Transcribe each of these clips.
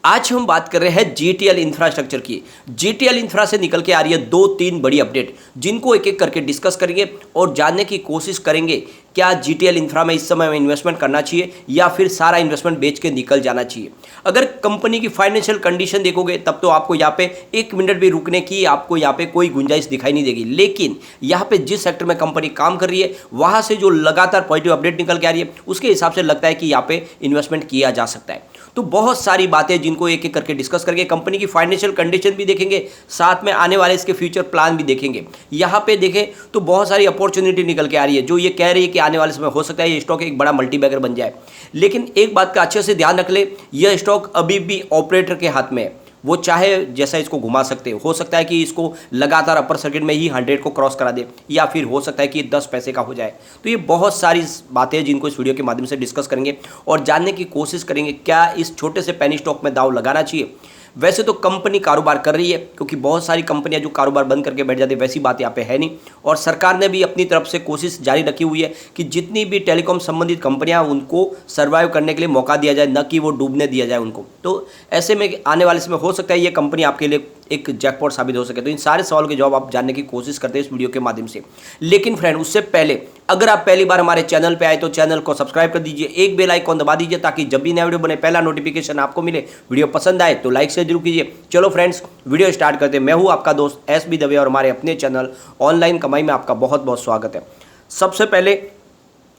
आज हम बात कर रहे हैं जीटीएल इंफ्रास्ट्रक्चर की। जीटीएल इंफ्रा से निकल के आ रही है दो तीन बड़ी अपडेट, जिनको एक एक करके डिस्कस करेंगे और जानने की कोशिश करेंगे क्या जीटीएल इंफ्रा में इस समय में इन्वेस्टमेंट करना चाहिए या फिर सारा इन्वेस्टमेंट बेच के निकल जाना चाहिए। अगर कंपनी की फाइनेंशियल कंडीशन देखोगे तब तो आपको यहाँ पे एक मिनट भी रुकने की आपको यहाँ पे कोई गुंजाइश दिखाई नहीं देगी, लेकिन यहाँ पे जिस सेक्टर में कंपनी काम कर रही है वहाँ से जो लगातार पॉजिटिव अपडेट निकल के आ रही है उसके हिसाब से लगता है कि यहाँ पे इन्वेस्टमेंट किया जा सकता है। तो बहुत सारी बातें जिनको एक एक करके डिस्कस करके कंपनी की फाइनेंशियल कंडीशन भी देखेंगे, साथ में आने वाले इसके फ्यूचर प्लान भी देखेंगे। यहाँ पे देखें तो बहुत सारी अपॉर्चुनिटी निकल के आ रही है जो ये कह रही है कि आने वाले समय हो सकता है ये स्टॉक एक बड़ा मल्टीबैगर बन जाए। लेकिन एक बात का अच्छे से ध्यान रख ले, यह स्टॉक अभी भी ऑपरेटर के हाथ में है, वो चाहे जैसा इसको घुमा सकते हो सकता है कि इसको लगातार अपर सर्किट में ही 100 को क्रॉस करा दे या फिर हो सकता है कि 10 पैसे का हो जाए। तो ये बहुत सारी बातें हैं जिनको इस वीडियो के माध्यम से डिस्कस करेंगे और जानने की कोशिश करेंगे क्या इस छोटे से पेनी स्टॉक में दांव लगाना चाहिए। वैसे तो कंपनी कारोबार कर रही है, क्योंकि बहुत सारी कंपनियां जो कारोबार बंद करके बैठ जाती है वैसी बात यहाँ पे है नहीं, और सरकार ने भी अपनी तरफ से कोशिश जारी रखी हुई है कि जितनी भी टेलीकॉम संबंधित कंपनियां उनको सर्वाइव करने के लिए मौका दिया जाए, न कि वो डूबने दिया जाए उनको। तो ऐसे में आने वाले समय हो सकता है ये कंपनी आपके लिए एक जैकपॉट साबित हो सके। तो इन सारे सवालों के जवाब आप जानने की कोशिश करते हैं इस वीडियो के माध्यम से। लेकिन फ्रेंड, उससे पहले अगर आप पहली बार हमारे चैनल पे आए तो चैनल को सब्सक्राइब कर दीजिए, एक बेल आइकॉन दबा दीजिए ताकि जब भी नया वीडियो बने पहला नोटिफिकेशन आपको मिले। वीडियो पसंद आए तो लाइक से जरूर कीजिए। चलो फ्रेंड्स, वीडियो स्टार्ट करते हैं। मैं हूं आपका दोस्त एसबी दवे और हमारे अपने चैनल ऑनलाइन कमाई में आपका बहुत बहुत स्वागत है। सबसे पहले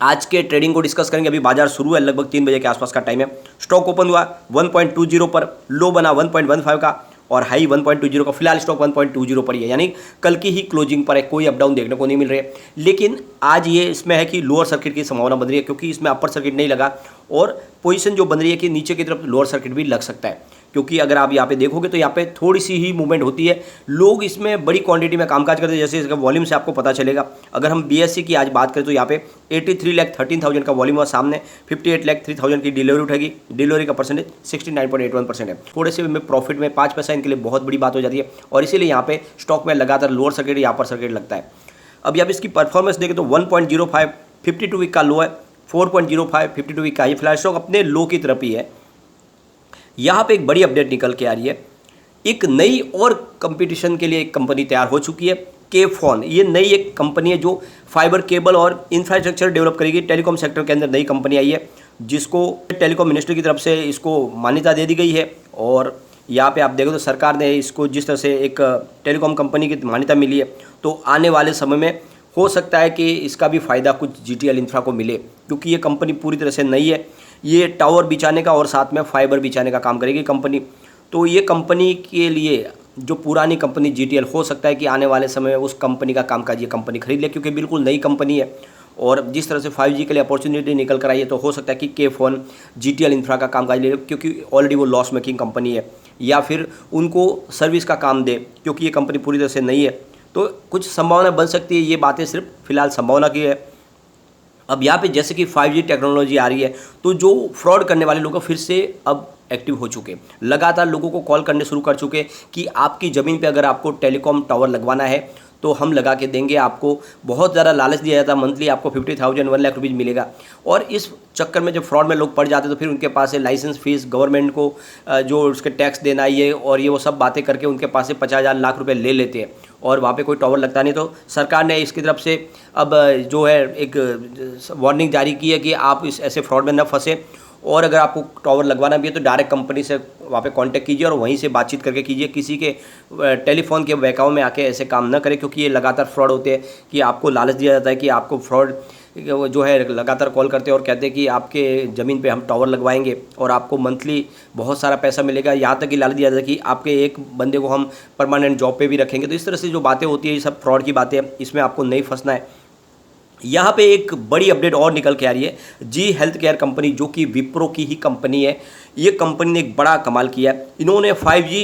आज के ट्रेडिंग को डिस्कस करेंगे। अभी बाजार शुरू है, लगभग 3 बजे के आसपास का टाइम है। स्टॉक ओपन हुआ 1.20 पर, लो बना 1.15 का और हाई 1.20 का। फिलहाल स्टॉक 1.20 पर ही है, यानी कल की ही क्लोजिंग पर है, कोई अप डाउन देखने को नहीं मिल रही है। लेकिन आज ये इसमें है कि लोअर सर्किट की संभावना बन रही है, क्योंकि इसमें अपर सर्किट नहीं लगा और पोजीशन जो बन रही है कि नीचे की तरफ लोअर सर्किट भी लग सकता है। क्योंकि अगर आप यहाँ पे देखोगे तो यहाँ पे थोड़ी सी ही मूवमेंट होती है, लोग इसमें बड़ी क्वांटिटी में कामकाज करते हैं, जैसे इसका वॉल्यूम से आपको पता चलेगा। अगर हम बीएससी की आज बात करें तो यहाँ पे 83,13,000 का वॉल्यूम हुआ, सामने 58,03,000 की डिलीवरी उठेगी। डिलीवरी का परसेंटेज 69.81% है। थोड़े से में प्रॉफिट में 5 पैसा इनके लिए बहुत बड़ी बात हो जाती है, और इसीलिए यहाँ पे स्टॉक में लगातार लोअर सर्किट या अपर सर्किट लगता है। अब यहाँ पे इसकी परफॉर्मेंस देखें तो 1.05 52 वीक का लो है, 4.05 52 वीक का। ये फिलहाल स्टॉक अपने लो की तरफ ही है। यहाँ पे एक बड़ी अपडेट निकल के आ रही है, एक नई और कंपटीशन के लिए एक कंपनी तैयार हो चुकी है, के-फोन। ये नई एक कंपनी है जो फाइबर केबल और इंफ्रास्ट्रक्चर डेवलप करेगी। टेलीकॉम सेक्टर के अंदर नई कंपनी आई है, जिसको टेलीकॉम मिनिस्ट्री की तरफ से इसको मान्यता दे दी गई है। और यहाँ पे आप देखो तो सरकार ने इसको जिस तरह से एक टेलीकॉम कंपनी की मान्यता मिली है, तो आने वाले समय में हो सकता है कि इसका भी फ़ायदा कुछ जीटीएल इंफ्रा को मिले, क्योंकि ये कंपनी पूरी तरह से नई है। ये टावर बिछाने का और साथ में फाइबर बिछाने का काम करेगी कंपनी। तो ये कंपनी के लिए जो पुरानी कंपनी जीटीएल, हो सकता है कि आने वाले समय में उस कंपनी का कामकाज ये कंपनी खरीद ले, क्योंकि बिल्कुल नई कंपनी है। और जिस तरह से 5G के लिए अपॉर्चुनिटी निकल कर आई है, तो हो सकता है कि के-फोन जीटीएल इंफ्रा का कामकाज ले ले, क्योंकि ऑलरेडी वो लॉस मेकिंग कंपनी है, या फिर उनको सर्विस का काम दे, क्योंकि ये कंपनी पूरी तरह से नई है। तो कुछ संभावना बन सकती है। ये बातें सिर्फ फिलहाल संभावना की है। अब यहाँ पे जैसे कि 5G टेक्नोलॉजी आ रही है, तो जो फ्रॉड करने वाले लोग फिर से अब एक्टिव हो चुके, लगातार लोगों को कॉल करने शुरू कर चुके कि आपकी ज़मीन पे अगर आपको टेलीकॉम टावर लगवाना है तो हम लगा के देंगे। आपको बहुत ज़्यादा लालच दिया जाता है, मंथली आपको 50,000 1 लाख रुपीज़ मिलेगा। और इस चक्कर में जब फ्रॉड में लोग पड़ जाते हैं तो फिर उनके पास से लाइसेंस फीस, गवर्नमेंट को जो उसके टैक्स देना, ये और ये वो सब बातें करके उनके पास से 50,000 लाख रुपए ले लेते हैं, और वहाँ पे कोई टावर लगता नहीं। तो सरकार ने इसकी तरफ से अब जो है एक वार्निंग जारी की है कि आप इस ऐसे फ्रॉड में न फंसे, और अगर आपको टावर लगवाना भी है तो डायरेक्ट कंपनी से वहाँ पे कांटेक्ट कीजिए और वहीं से बातचीत करके कीजिए। किसी के टेलीफोन के बहकाव में आके ऐसे काम न करें, क्योंकि ये लगातार फ्रॉड होते हैं कि आपको लालच दिया जाता है कि आपको फ्रॉड जो है लगातार कॉल करते हैं और कहते हैं कि आपके ज़मीन पे हम टावर लगवाएंगे और आपको मंथली बहुत सारा पैसा मिलेगा। यहाँ तक कि लालच दिया जाता है कि आपके एक बंदे को हम परमानेंट जॉब पे भी रखेंगे। तो इस तरह से जो बातें होती है, ये सब फ्रॉड की बातें, इसमें आपको नहीं फंसना है। यहाँ पे एक बड़ी अपडेट और निकल के आ रही है। जी हेल्थ केयर कंपनी, जो कि विप्रो की ही कंपनी है, ये कंपनी ने एक बड़ा कमाल किया है। इन्होंने 5G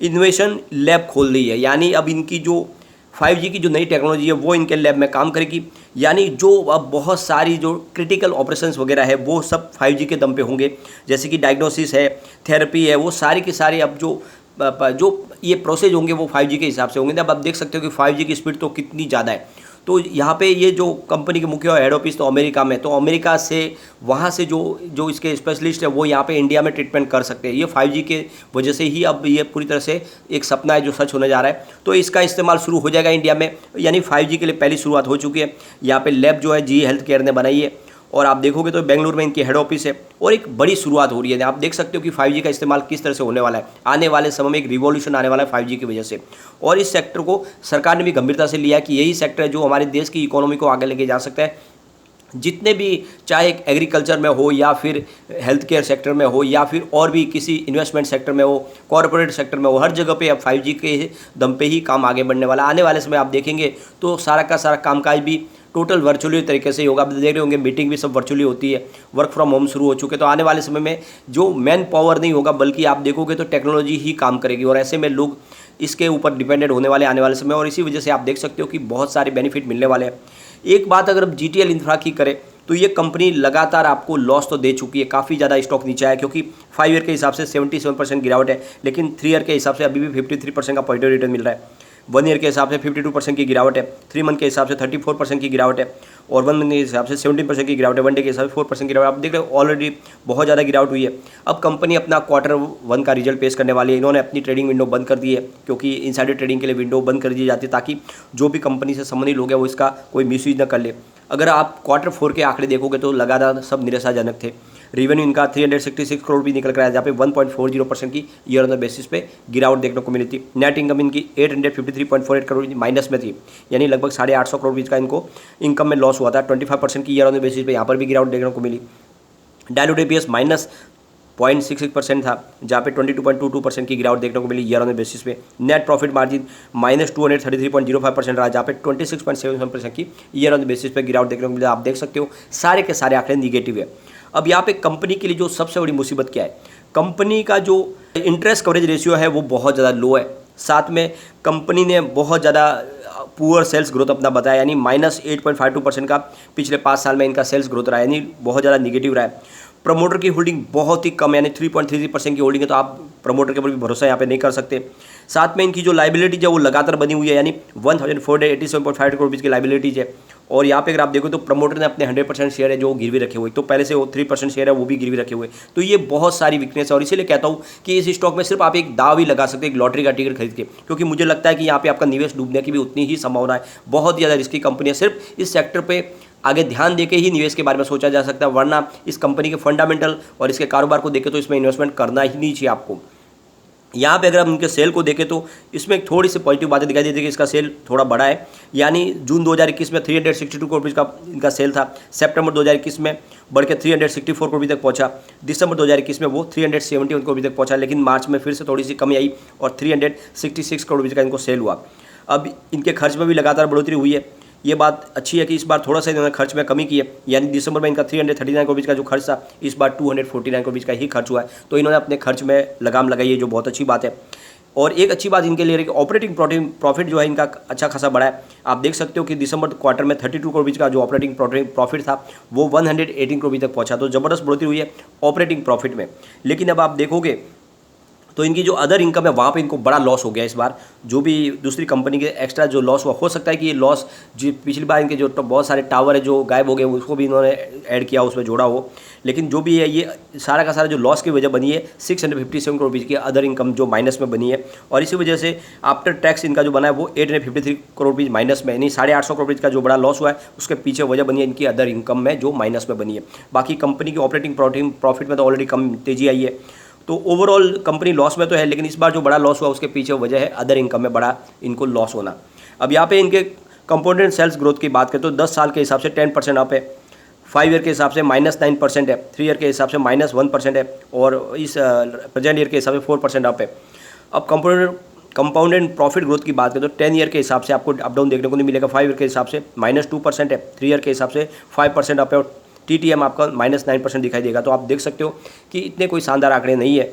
इनोवेशन लैब खोल दी है, यानी अब इनकी जो 5G की जो नई टेक्नोलॉजी है वो इनके लैब में काम करेगी। यानी जो अब बहुत सारी जो क्रिटिकल ऑपरेशंस वगैरह है वो सब 5G के दम पे होंगे, जैसे कि डायग्नोसिस है, थेरेपी है, वो सारी की सारी अब जो ये प्रोसेस होंगे वो 5G के हिसाब से होंगे। अब आप देख सकते हो कि 5G की स्पीड तो कितनी ज़्यादा है। तो यहाँ पे ये जो कंपनी के मुख्य हेड ऑफिस तो अमेरिका में, तो अमेरिका से वहाँ से जो इसके स्पेशलिस्ट है वो यहाँ पे इंडिया में ट्रीटमेंट कर सकते हैं। ये 5G के वजह से ही अब ये पूरी तरह से एक सपना है जो सच होने जा रहा है। तो इसका इस्तेमाल शुरू हो जाएगा इंडिया में, यानी 5G के लिए पहली शुरुआत हो चुकी है। यहाँ पे लैब जो है GE हेल्थ केयर ने बनाई है और आप देखोगे तो बेंगलुरु में इनकी हेड ऑफिस है और एक बड़ी शुरुआत हो रही है। आप देख सकते हो कि 5G का इस्तेमाल किस तरह से होने वाला है। आने वाले समय में एक रिवॉल्यूशन आने वाला है 5G की वजह से, और इस सेक्टर को सरकार ने भी गंभीरता से लिया कि यही सेक्टर है जो हमारे देश की इकोनॉमी को आगे लेके जा सकता है। जितने भी, चाहे एग्रीकल्चर में हो या फिर हेल्थ केयर सेक्टर में हो या फिर और भी किसी इन्वेस्टमेंट सेक्टर में हो, कॉर्पोरेट सेक्टर में हो, हर जगह पे अब 5G के दम पे ही काम आगे बढ़ने वाला। आने वाले समय आप देखेंगे तो सारा का सारा कामकाज भी टोटल वर्चुअली तरीके से ही होगा। आप देख रहे होंगे मीटिंग भी सब वर्चुअली होती है, वर्क फ्रॉम होम शुरू हो चुके। तो आने वाले समय में जो मैन पावर नहीं होगा बल्कि आप देखोगे तो टेक्नोलॉजी ही काम करेगी, और ऐसे में लोग इसके ऊपर डिपेंडेंट होने वाले आने वाले समय, और इसी वजह से आप देख सकते हो कि बहुत सारे बेनिफिट मिलने वाले हैं। एक बात अगर GTL इंफ्रा की करें तो ये कंपनी लगातार आपको लॉस तो दे चुकी है, काफ़ी ज़्यादा स्टॉक नीचे आया, क्योंकि 5 ईयर के हिसाब से 77% गिरावट है, लेकिन 3 ईयर के हिसाब से अभी भी 53% का पॉजिटिव रिटर्न मिल रहा है। 1 ईयर के हिसाब से 52% की गिरावट है, 3 मंथ के हिसाब से 34% की गिरावट है, और 1 मंथ के हिसाब से 17% की गिरावट है, 1 डे के हिसाब से 4% की गिरावट। आप देख रहे हो ऑलरेडी बहुत ज़्यादा गिरावट हुई है। अब कंपनी अपना Q1 का रिजल्ट पेश करने वाली है। इन्होंने अपनी ट्रेडिंग विंडो बंद कर दी है, क्योंकि इनसाइडर ट्रेडिंग के लिए विंडो बंद कर दी जाती है ताकि जो भी कंपनी से संबंधित लोग हैं वो इसका कोई मिसयूज न कर ले। अगर आप Q4 के आंकड़े देखोगे तो लगातार सब निराशाजनक थे। रेवेन्यू इनका 366 करोड़ भी निकल कर आया, जहाँ पे 1.40% की ईयर ऑन द बेसिस पे गिरावट देखने को मिली थी। नेट इनकम इनकी 853.48 करोड़ माइनस में थी, यानी लगभग 850 करोड़ बीच का इनको इनकम में लॉस हुआ था। 25% की ईयर ऑन द बेसिस पे यहाँ पर भी गिरावट देखने को मिली। डायलूटेड EPS माइनस 0.66% था, जहाँ पे 22.22% की गिरावट देखने को मिली ईयर ऑन द बेसिस पे। नेट प्रॉफिट मार्जिन माइनस 233.05% रहा, जहाँ पे 26.77% की ईयर ऑन द बेसिस पे गिरावट देखने को मिली। आप देख सकते हो सारे के सारे आंकड़े निगेटिव है। अब यहाँ पे कंपनी के लिए जो सबसे बड़ी मुसीबत क्या है, कंपनी का जो इंटरेस्ट कवरेज रेशियो है वो बहुत ज़्यादा लो है। साथ में कंपनी ने बहुत ज़्यादा पुअर सेल्स ग्रोथ अपना बताया, यानी माइनस 8.52% का पिछले 5 साल में इनका सेल्स ग्रोथ रहा है, यानी बहुत ज़्यादा निगेटिव रहा है। प्रमोटर की होल्डिंग बहुत ही कम, यानी 3.33% की होल्डिंग है, तो आप प्रमोटर के ऊपर भी भरोसा यहाँ पे नहीं कर सकते। साथ में इनकी जो लाइबिलिटीज है वो लगातार बनी हुई है, यानी 1487.5 करोड़ रुपये की लाइबिलिटीज है। और यहाँ पे अगर आप देखो तो प्रमोटर ने अपने 100% शेयर है जो गिरवी रखे हुए, तो पहले से वो 3% शेयर है वो भी गिरवी रखे हुए। तो ये बहुत सारी वीकनेस है, और इसीलिए कहता हूँ कि इस स्टॉक में सिर्फ आप एक दाव ही लगा सकते हैं, एक लॉटरी का टिकट खरीद के, क्योंकि मुझे लगता है कि यहाँ पे आपका निवेश डूबने की भी उतनी ही संभावना है। बहुत ज़्यादा रिस्की कंपनी है, सिर्फ इस सेक्टर पर आगे ध्यान देके ही निवेश के बारे में सोचा जा सकता है, वरना इस कंपनी के फंडामेंटल और इसके कारोबार को देखें तो इसमें इन्वेस्टमेंट करना ही नहीं चाहिए आपको। यहाँ पे अगर हम इनके सेल को देखें तो इसमें थोड़ी सी पॉजिटिव बातें दिखाई देती है कि इसका सेल थोड़ा बड़ा है, यानी जून 2021 में 362 करोड़ रुपये का इनका सेल था, सितंबर 2021 में बढ़ के 364 करोड़ रुपये तक पहुँचा, दिसंबर 2021 में वो 371 करोड़ रुपये तक पहुँचा, लेकिन मार्च में फिर से थोड़ी सी कमी आई और 366 करोड़ रुपये का इनको सेल हुआ। अब इनके खर्च में भी लगातार बढ़ोतरी हुई है। ये बात अच्छी है कि इस बार थोड़ा सा इन्होंने खर्च में कमी की है, यानी दिसंबर में इनका 339 करोड़ का जो खर्च था इस बार 249 करोड़ का ही खर्च हुआ है। तो इन्होंने अपने खर्च में लगाम लगाई है, जो बहुत अच्छी बात है। और एक अच्छी बात इनके लिए ऑपरेटिंग प्रॉफिट जो है इनका अच्छा खासा बढ़ा है। आप देख सकते हो कि दिसंबर क्वार्टर में 32 करोड़ का जो ऑपरेटिंग प्रॉफिट था वो 118 करोड़ तक पहुंचा, तो ज़बरदस्त बढ़ोतरी हुई है ऑपरेटिंग प्रॉफिट में। लेकिन अब आप देखोगे तो इनकी जो अदर इनकम है वहाँ पे इनको बड़ा लॉस हो गया इस बार। जो भी दूसरी कंपनी के एक्स्ट्रा जो लॉस हुआ, हो सकता है कि ये लॉस जो पिछली बार इनके जो बहुत सारे टावर है जो गायब हो गए उसको भी इन्होंने ऐड किया, उसमें जोड़ा हो। लेकिन जो भी है ये सारा का सारा जो लॉस की वजह बनी है 657 करोड़ रुपये की अदर इनकम जो माइनस में बनी है, और इसी वजह से आफ्टर टैक्स इनका जो बना है वो 853 करोड़ रुपये माइनस में, यानी 850 करोड़ रुपये का जो बड़ा लॉस हुआ है उसके पीछे वजह बनी है इनकी अदर इनकम में जो माइनस में बनी है। बाकी कंपनी की ऑपरेटिंग प्रॉफिट में तो ऑलरेडी कम तेजी आई है, तो ओवरऑल कंपनी लॉस में तो है, लेकिन इस बार जो बड़ा लॉस हुआ उसके पीछे वजह है अदर इनकम में बड़ा इनको लॉस होना। अब यहाँ पे इनके कंपाउंडेड सेल्स ग्रोथ की बात करें तो 10 साल के हिसाब से 10% अप है, 5 ईयर के हिसाब से -9% है, 3 ईयर के हिसाब से -1% है, और इस प्रेजेंट ईयर के हिसाब से 4% अप है। अब कंपाउंडेड प्रॉफिट ग्रोथ की बात करें तो 10 ईयर के हिसाब से आपको अप डाउन देखने को नहीं मिलेगा। 5 ईयर के हिसाब से -2% है, 3 ईयर के हिसाब से 5% अप है, और TTM आपका -9% दिखाई देगा। तो आप देख सकते हो कि इतने कोई शानदार आंकड़े नहीं है।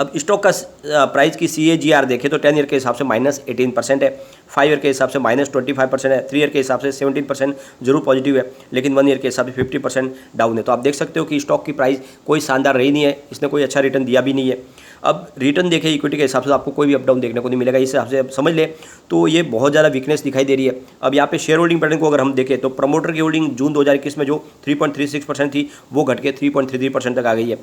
अब स्टॉक का प्राइस की CAGR देखें तो 10 ईयर के हिसाब से -18% है, 5 ईयर के हिसाब से -25% है, 3 ईयर के हिसाब से 17% जरूर पॉजिटिव है, लेकिन 1 ईयर के हिसाब से 50% डाउन है। तो आप देख सकते हो कि स्टॉक की प्राइस कोई शानदार रही नहीं है, इसने कोई अच्छा रिटर्न दिया भी नहीं है। अब रिटर्न देखें इक्विटी के हिसाब से आपको कोई भी अप डाउन देखने को नहीं मिलेगा, इस हिसाब से आप समझ ले तो ये बहुत ज़्यादा वीकनेस दिखाई दे रही है। अब यहाँ पे शेयर होल्डिंग पैटर्न को अगर हम देखें तो प्रमोटर की होल्डिंग जून 2021 में जो 3.36% थी वो घट के 3.33% तक आ गई है।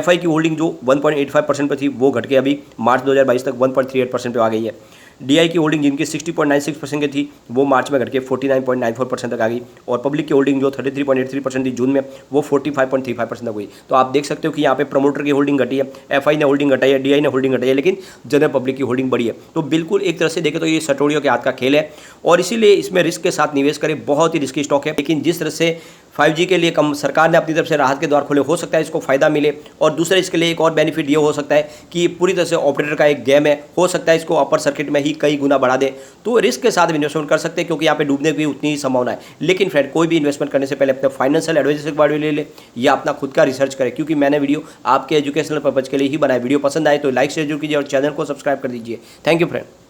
FI की होल्डिंग जो 1.85% पर थी वो घट के अभी मार्च 2022 तक 1.38% पे आ गई है। DI की होल्डिंग जिनकी 60.96% की थी वो मार्च में घट के 49.94% तक आ गई, और पब्लिक की होल्डिंग जो 33.83% थी जून में वो 45.35% तक हुई। तो आप देख सकते हो कि यहाँ पे प्रमोटर की होल्डिंग घटी है, FI ने होल्डिंग घटाई है, DI ने होल्डिंग घटाई है, लेकिन जनरल पब्लिक की होल्डिंग बढ़ी है। तो बिल्कुल एक तरह से देखें तो ये सटोरियों के हाथ का खेल है, और इसीलिए इसमें रिस्क के साथ निवेश करें। बहुत ही रिस्की स्टॉक है, लेकिन जिस तरह से 5G के लिए कम सरकार ने अपनी तरफ से राहत के द्वार खोले, हो सकता है इसको फायदा मिले। और दूसरे इसके लिए एक और बेनिफिट ये हो सकता है कि पूरी तरह से ऑपरेटर का एक गेम है, हो सकता है इसको अपर सर्किट में ही कई गुना बढ़ा दे। तो रिस्क के साथ इन्वेस्टमेंट कर सकते हैं, क्योंकि यहाँ पे डूबने की उतनी ही संभावना है। लेकिन फ्रेंड, कोई भी इन्वेस्टमेंट करने से पहले अपने फाइनेंशियल एडवाइजर से बात ले ले या अपना खुद का रिसर्च करें, क्योंकि मैंने वीडियो आपके एजुकेशनल पर्पज के लिए ही बनाया। वीडियो पसंद आए तो लाइक शेयर जरूर कीजिए और चैनल को सब्सक्राइब कर दीजिए। Thank you friend.